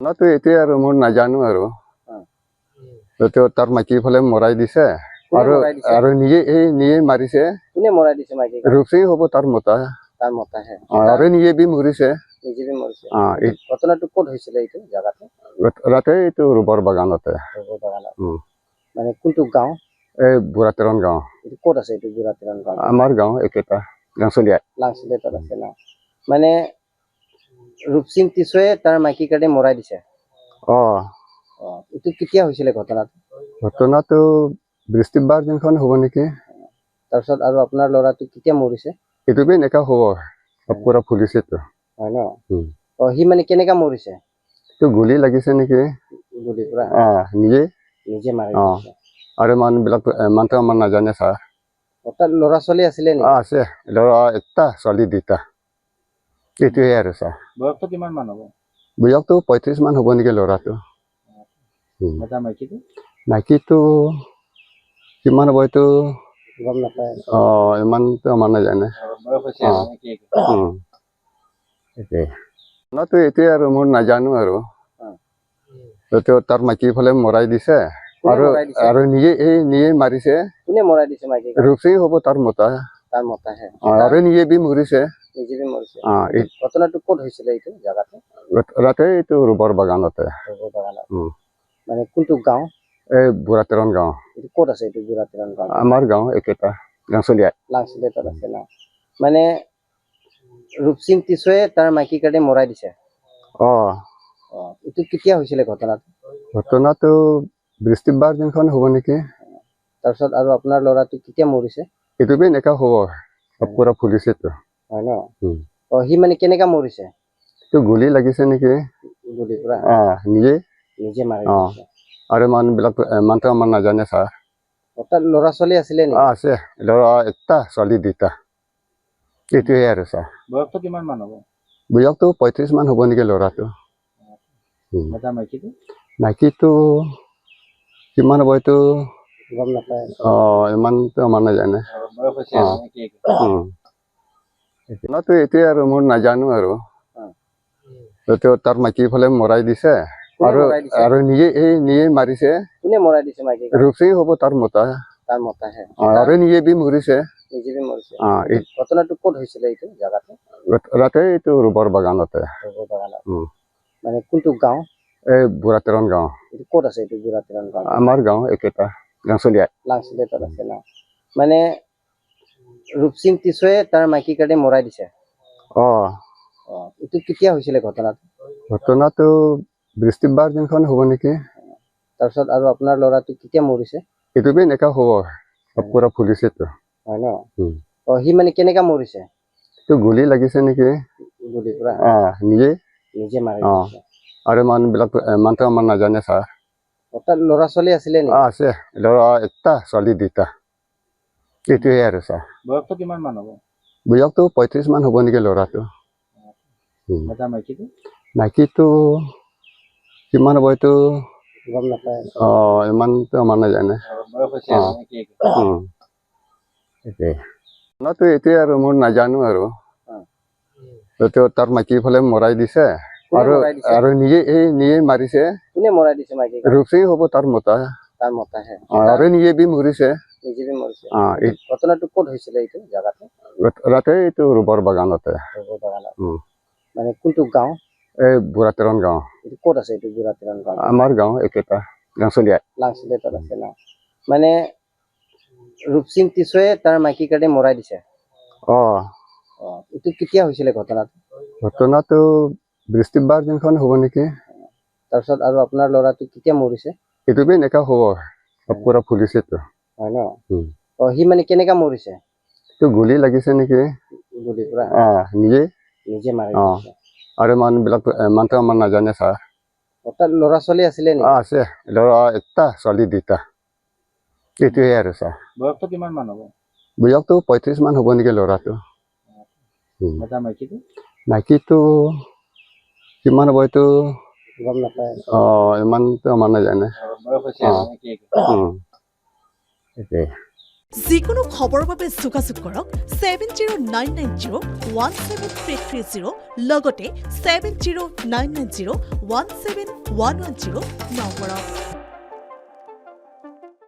নাতো এতিয়া আৰু মোৰ নাজানো আৰু তাৰ মাইকী ফালে মৰাই দিছে আৰু নিজে মাৰিছে। কোনে মৰাই দিছে মাইকী? ৰূপসিং হ'ব তাৰ মতা। তাৰ মতাহে আৰু নিজে বি মৰিছে। নিজে বি মৰিছে। ঘটনাটো ক'ত হৈছিলে এইটো জাগাতে? ৰাতে এইটো ৰবৰ বাগানতে। ৰবৰ বাগানত। মানে কোনটো গাঁও? এই বুঢ়াতেৰণ গাঁও। এইটো ক'ত আছে এইটো বুঢ়াতেৰণ গাঁও? আমাৰ গাঁও একেটা লাংচলিয়া। লাংচলিয়াত আছে ন। মানে ৰূপসিং টিচুৱে তাৰ মাইকী কাটি মৰাই দিছে। এইটো কেতিয়া হৈছিলে ঘটনাটো? ঘটনাটো বৃহস্পতিবাৰ দিনখন হ'ব নেকি। তাৰপিছত আৰু আপোনাৰ ল'ৰাটো কেতিয়া মৰিছে? এইটো বি এনেকা হ'ব পুৰা ফুলিছেতো। হয় ন? সি মানে কেনেকা মৰিছে? গুলি লাগিছে নেকি। গুলি পৰা? নিজে মাৰি দিছে। আৰু মানুহবিলাক ইমানটো আমাৰ নাজানে ছাৰ। তাৰ ল'ৰা ছোৱালী আছিলে নেকি? আছে, ল'ৰা এটা ছোৱালী দুটা। এইটোৱে আৰু ছাৰ। বয়সটো কিমান মান হ'ব? বয়সটো 35 মান হ'ব নেকি ল'ৰাটো। মাইকীটো কিমান হ'ব এইটো গম নাপায়। ইমানটো আমাৰ নাজানে। নাতো এতিয়া আৰু মোৰ নাজানো আৰু তাৰ মাইকী ফালে মৰাই দিছে আৰু নিজে মাৰিছে। কোনে মৰাই দিছে মাইকী? ৰূপসিং হ'ব তাৰ মতা। তাৰ মতাহে আৰু নিজে বি মৰিছে। নিজে বি মৰিছে। ঘটনাটো ক'ত হৈছিলে এইটো জাগাতে? ৰাতে এইটো ৰবৰ বাগানতে। ৰবৰ বাগানত। মানে কোনটো গাঁও? এই বুঢ়াতেৰণ গাঁও। এইটো ক'ত আছে এইটো বুঢ়াতেৰণ গাঁও? আমাৰ গাঁও একেটা লাংচলিয়া। লাংচলিয়াত আছে ন। মানে ৰূপসিং টিচুৱে তাৰ মাইকী কাটি মৰাই দিছে। এইটো কেতিয়া হৈছিলে ঘটনাটো? ঘটনাটো বৃহস্পতিবাৰ দিনখন হ'ব নেকি। তাৰপিছত আৰু আপোনাৰ ল'ৰাটো কেতিয়া মৰিছে? এইটো বি এনেকা হ'ব পুৰা ফুলিছেতো। হয় ন? সি মানে কেনেকা মৰিছে? গুলি লাগিছে নেকি। গুলি পৰা? নিজে মাৰি দিছে। আৰু মানুহবিলাক ইমানটো আমাৰ নাজানে ছাৰ। তাৰ ল'ৰা ছোৱালী আছিলে নেকি? আছে, ল'ৰা এটা ছোৱালী দুটা। এইটোৱে আৰু ছাৰ। বয়সটো কিমান মান হ'ব? বয়সটো 35 মান হ'ব নেকি ল'ৰাটো। মাইকীটো কিমান হ'ব এইটো গম নাপায়। ইমানটো আমাৰ নাজানে। নাতো এতিয়া আৰু মোৰ নাজানো আৰু তাৰ মাইকী ফালে মৰাই দিছে আৰু নিজে মাৰিছে। কোনে মৰাই দিছে মাইকী? ৰূপসিং হ'ব তাৰ মতা। তাৰ মতাহে আৰু নিজে বি মৰিছে। নিজে বি মৰিছে। ঘটনাটো ক'ত হৈছিলে এইটো জাগাতে? ৰাতে এইটো ৰবৰ বাগানতে। ৰবৰ বাগানত। মানে কোনটো গাঁও? এই বুঢ়াতেৰণ গাঁও। এইটো ক'ত আছে এইটো বুঢ়াতেৰণ গাঁও? আমাৰ গাঁও একেটা লাংচলিয়া। লাংচলিয়াত আছে ন। মানে ৰূপসিং টিচুৱে তাৰ মাইকী কাটি মৰাই দিছে। এইটো কেতিয়া হৈছিলে ঘটনাটো? ঘটনাটো বৃহস্পতিবাৰ দিনখন হ'ব নেকি। তাৰপিছত আৰু আপোনাৰ ল'ৰাটো কেতিয়া মৰিছে? এইটো বি এনেকা হ'ব পুৰা ফুলিছেতো। হয় ন? সি মানে কেনেকা মৰিছে? গুলি লাগিছে নেকি। গুলি পৰা? নিজে মাৰি দিছে। আৰু মানুহবিলাক ইমানটো আমাৰ নাজানে ছাৰ। তাৰ ল'ৰা ছোৱালী আছিলে নেকি? আছে, ল'ৰা এটা ছোৱালী দুটা। এইটোৱে আৰু ছাৰ। বয়সটো কিমান মান হ'ব? বয়সটো 35 মান হ'ব নেকি ল'ৰাটো। মাইকীটো কিমান হ'ব এইটো গম নাপায়। ইমানটো আমাৰ নাজানে। নাতো এতিয়া আৰু মোৰ নাজানো আৰু তাৰ মাইকী ফালে মৰাই দিছে আৰু নিজে মাৰিছে। কোনে মৰাই দিছে মাইকী? ৰূপসিং হ'ব তাৰ মতা। তাৰ মতাহে আৰু নিজে বি মৰিছে। নিজে বি মৰিছে। ঘটনাটো ক'ত হৈছিলে এইটো জাগাতে? ৰাতে এইটো ৰবৰ বাগানতে। ৰবৰ বাগানত। মানে কোনটো গাঁও? এই বুঢ়াতেৰণ গাঁও। এইটো ক'ত আছে এইটো বুঢ়াতেৰণ গাঁও? আমাৰ গাঁও একেটা লাংচলিয়া। লাংচলিয়াত আছে ন। মানে ৰূপসিং টিচুৱে তাৰ মাইকী কাটি মৰাই দিছে। এইটো কেতিয়া হৈছিলে ঘটনাটো? ঘটনাটো বৃহস্পতিবাৰ দিনখন হ'ব নেকি। তাৰপিছত আৰু আপোনাৰ ল'ৰাটো কেতিয়া মৰিছে? এইটো বি এনেকা হ'ব পুৰা ফুলিছেতো। হয় ন? সি মানে কেনেকা মৰিছে? গুলি লাগিছে নেকি। গুলি পৰা? নিজে মাৰি দিছে। আৰু মানুহবিলাক ইমানটো আমাৰ নাজানে ছাৰ। তাৰ ল'ৰা ছোৱালী আছিলে নেকি? আছে, ল'ৰা এটা ছোৱালী দুটা। এইটোৱে আৰু ছাৰ। বয়সটো কিমান মান হ'ব? বয়সটো 35 মান হ'ব নেকি ল'ৰাটো। মাইকীটো কিমান হ'ব এইটো গম নাপায়। ইমানটো আমাৰ নাজানে। যিকোনো খবৰৰ বাবে যোগাযোগ কৰক 7099017330 লগতে 7099017110 নম্বৰত।